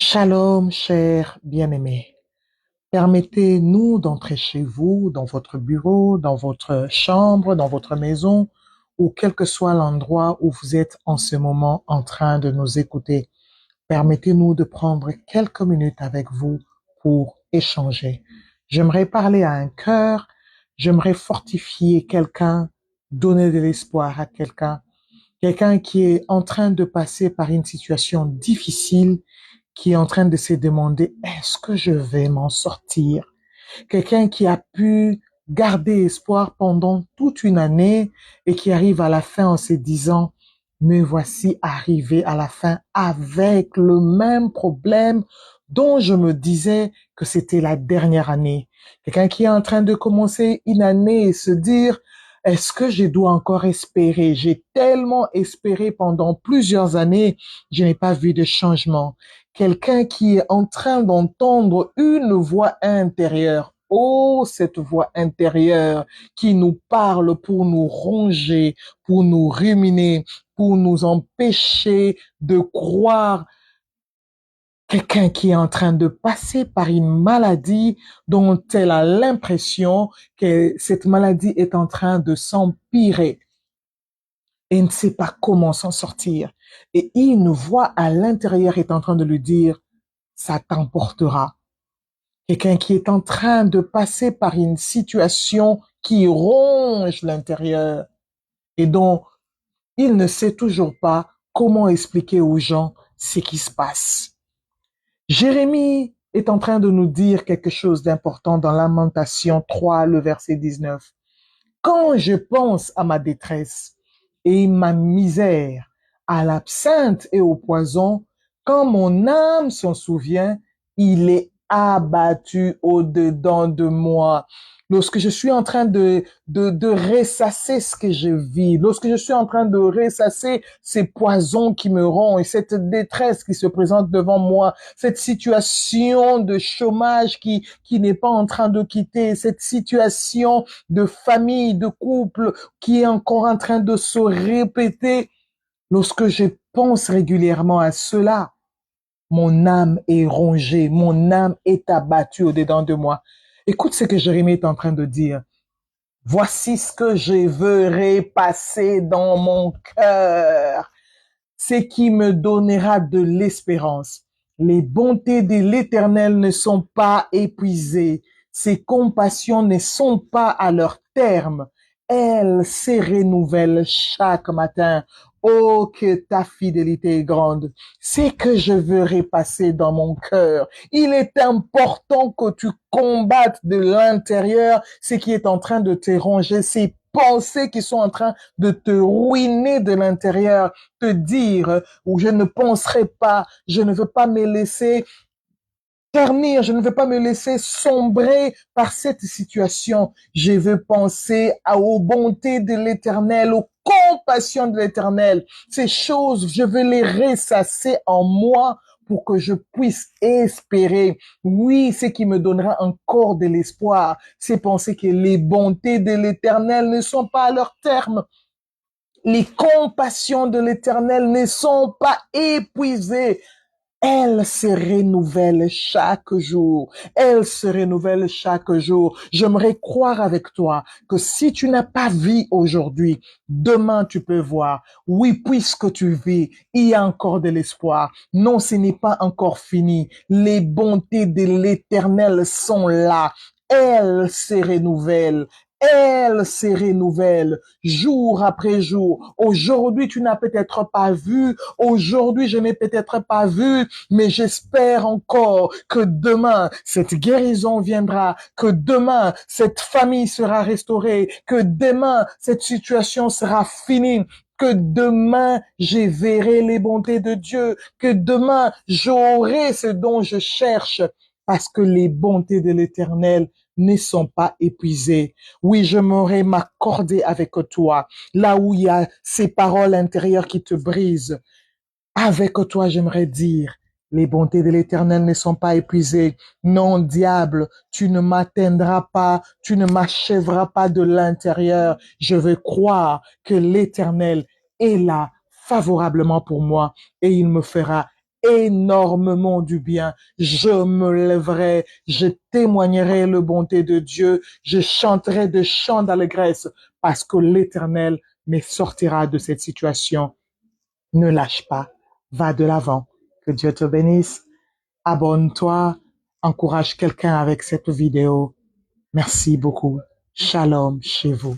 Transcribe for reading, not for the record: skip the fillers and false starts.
Shalom, cher bien-aimé. Permettez-nous d'entrer chez vous, dans votre bureau, dans votre chambre, dans votre maison, ou quel que soit l'endroit où vous êtes en ce moment en train de nous écouter. Permettez-nous de prendre quelques minutes avec vous pour échanger. J'aimerais parler à un cœur, j'aimerais fortifier quelqu'un, donner de l'espoir à quelqu'un, quelqu'un qui est en train de passer par une situation difficile, qui est en train de se demander, est-ce que je vais m'en sortir? Quelqu'un qui a pu garder espoir pendant toute une année et qui arrive à la fin en se disant, me voici arrivé à la fin avec le même problème dont je me disais que c'était la dernière année. Quelqu'un qui est en train de commencer une année et se dire, est-ce que je dois encore espérer? J'ai tellement espéré pendant plusieurs années, je n'ai pas vu de changement. Quelqu'un qui est en train d'entendre une voix intérieure. Oh, cette voix intérieure qui nous parle pour nous ronger, pour nous ruminer, pour nous empêcher de croire. Quelqu'un qui est en train de passer par une maladie dont elle a l'impression que cette maladie est en train de s'empirer et ne sait pas comment s'en sortir. Et une voix à l'intérieur est en train de lui dire, ça t'emportera. Quelqu'un qui est en train de passer par une situation qui ronge l'intérieur et dont il ne sait toujours pas comment expliquer aux gens ce qui se passe. Jérémie est en train de nous dire quelque chose d'important dans Lamentation 3, le verset 19. Quand je pense à ma détresse et ma misère, à l'absinthe et au poison, quand mon âme s'en souvient, il est abattu au-dedans de moi. Lorsque je suis en train de ressasser ce que je vis, lorsque je suis en train de ressasser ces poisons qui me rongent et cette détresse qui se présente devant moi, cette situation de chômage qui n'est pas en train de quitter, cette situation de famille, de couple qui est encore en train de se répéter. Lorsque je pense régulièrement à cela, mon âme est rongée, mon âme est abattue au-dedans de moi. Écoute ce que Jérémie est en train de dire. Voici ce que je veux repasser dans mon cœur, ce qui me donnera de l'espérance. Les bontés de l'Éternel ne sont pas épuisées, ses compassions ne sont pas à leur terme. Elles se renouvellent chaque matin. Oh, que ta fidélité est grande. C'est que je veux repasser dans mon cœur. Il est important que tu combattes de l'intérieur ce qui est en train de te ronger, ces pensées qui sont en train de te ruiner de l'intérieur, te dire, ou je ne penserai pas, je ne veux pas me laisser ternir, je ne veux pas me laisser sombrer par cette situation. Je veux penser aux bontés de l'Éternel, aux compassions de l'Éternel. Ces choses, je veux les ressasser en moi pour que je puisse espérer. Oui, ce qui me donnera encore de l'espoir, c'est penser que les bontés de l'Éternel ne sont pas à leur terme. Les compassions de l'Éternel ne sont pas épuisées. Elles se renouvellent chaque jour. Elles se renouvellent chaque jour. J'aimerais croire avec toi que si tu n'as pas vu aujourd'hui, demain tu peux voir. Oui, puisque tu vis, il y a encore de l'espoir. Non, ce n'est pas encore fini. Les bontés de l'Éternel sont là. Elles se renouvellent. Elles se renouvellent jour après jour. Aujourd'hui, tu n'as peut-être pas vu. Aujourd'hui, je n'ai peut-être pas vu, mais j'espère encore que demain, cette guérison viendra, que demain, cette famille sera restaurée, que demain, cette situation sera finie, que demain, je verrai les bontés de Dieu, que demain, j'aurai ce dont je cherche, parce que les bontés de l'Éternel ne sont pas épuisées. Oui, je m'aurais m'accorder avec toi, là où il y a ces paroles intérieures qui te brisent. Avec toi, j'aimerais dire, les bontés de l'Éternel ne sont pas épuisées. Non, diable, tu ne m'atteindras pas, tu ne m'achèveras pas de l'intérieur. Je veux croire que l'Éternel est là favorablement pour moi et il me fera énormément du bien. Je me lèverai, je témoignerai le bonté de Dieu, je chanterai de chants d'allégresse parce que l'Éternel me sortira de cette situation. Ne lâche pas, va de l'avant. Que Dieu te bénisse. Abonne-toi, encourage quelqu'un avec cette vidéo. Merci beaucoup. Shalom chez vous.